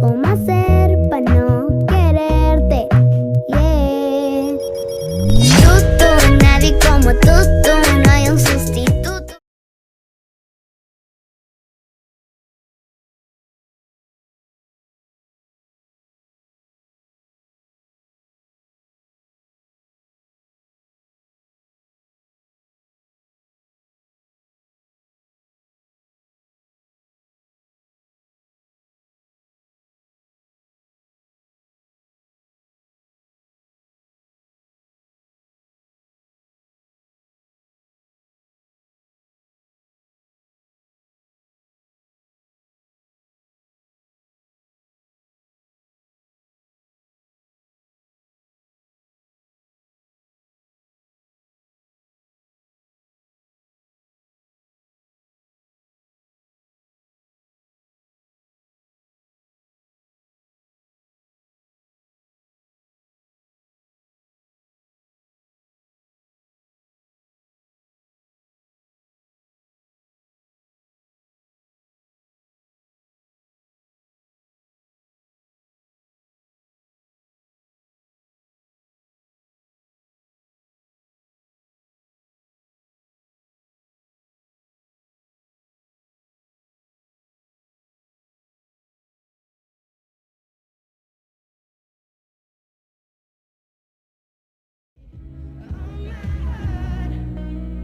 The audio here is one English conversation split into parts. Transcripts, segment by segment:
¿Cómo hacer para no quererte? Yeah. Nadie como tú, no hay un sustituto.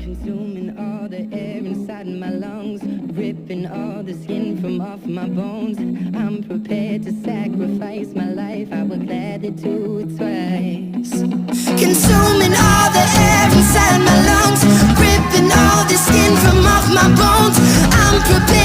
Consuming all the air inside my lungs, ripping all the skin from off my bones. I'm prepared to sacrifice my life, I would gladly do it twice. Consuming all the air inside my lungs, ripping all the skin from off my bones. I'm prepared